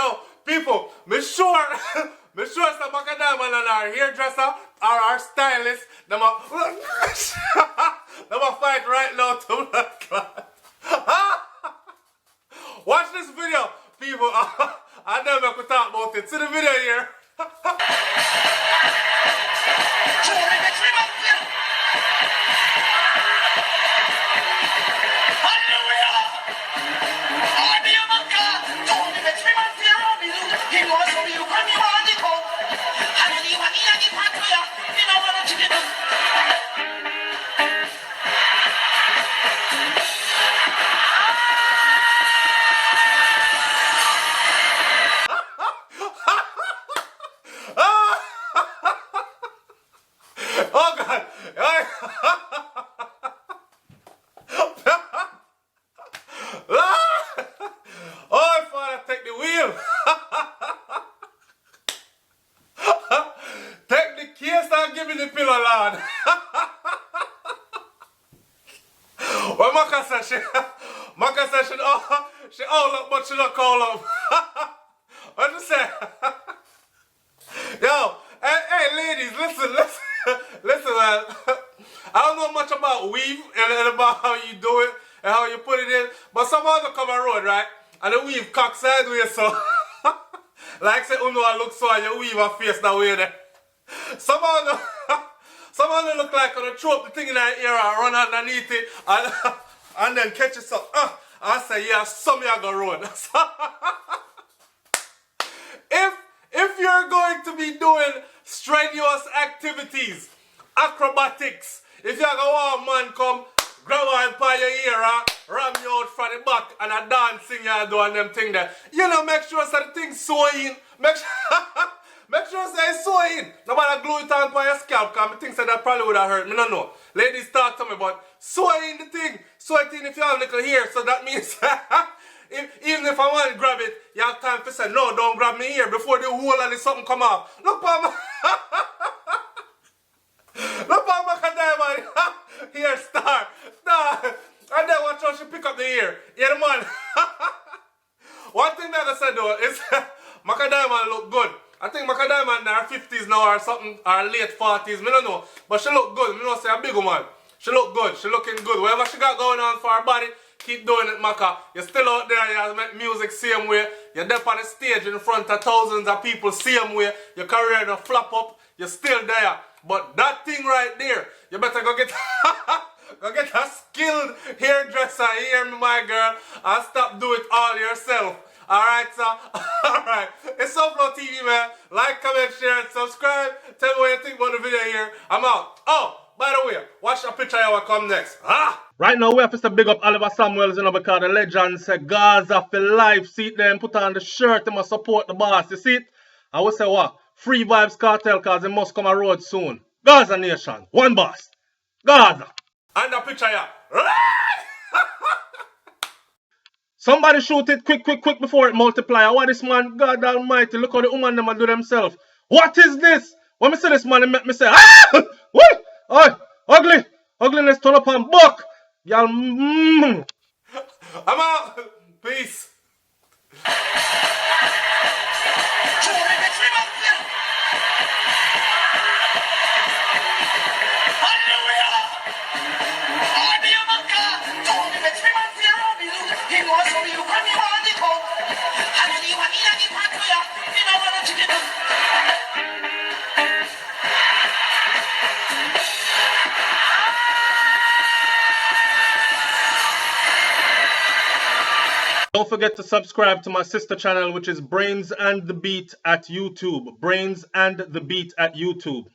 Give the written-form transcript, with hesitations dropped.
Yo, people, me sure some Macka Diamond and our hairdresser or our stylist, them a fight right now to blood clot. Watch this video, people. I never could talk about it. See the video here. Oh God! Oh, Father, take the wheel. Take the case and give me the pillow, Lord. Well, Macka said she all up, but she not call up. What you say? Yo, hey, ladies, listen, man. I don't know much about weave and about how you do it and how you put it in, but someone will come a road, right? And the weave cock sideways, so like say, I look so and you weave a face that way there. Someone will look like on the throw the thing in that ear and run underneath it and then catch it up. I say, yeah, some you go road. If you're going to be doing strenuous activities, acrobatics, if you're going to man come grab one by your ear, ram you out from the back and a dancing you do and them thing there, you know, make sure that the thing sew in. Make sure say it's sew in. Nobody glue it on by your scalp because I think that probably would have hurt me. No, no. Ladies talk to me, but sew in the thing. Sew it in if you have a little hair. So that means even if I want to grab it, you have time to say, no, don't grab me here before the whole of the something come off. Look for my look for Macka Diamond here, star. And then watch how she pick up the ear. Yeah, the man. One thing that I said though is Macka Diamond look good. I think Macka Diamond in her 50s now or something, or late 40s, I don't know. But she look good. I know say a big woman. She look good. She looking good. Whatever she got going on for her body, keep doing it, Macka. You're still out there, you make music same way. You're there on the stage in front of thousands of people same way. Your career don't flop up. You're still there. But that thing right there, you better go get a skilled hairdresser, hear me, my girl, and stop doing it all yourself. Alright, so, alright. It's Upload TV, man. Like, comment, share, and subscribe. Tell me what you think about the video here. I'm out. Oh, by the way, watch a picture of what come next. Right now, we have to big up Oliver Samuels, you know, because the legend said Gaza for life. See it there, put on the shirt, and must support the boss. You see it? I will say what? Free Vibes Cartel, because it must come a road soon. Gaza Nation, one boss. Gaza. And the picture here. Somebody shoot it quick before it multiply. What this man, God almighty, look how the woman them do themselves. What is this? When me see this man, it make me say, what? Oh, ugly. Ugliness turn up and buck. Y'all, I'm out. Peace. Don't forget to subscribe to my sister channel, which is Brains and the Beat at YouTube. Brains and the Beat at YouTube.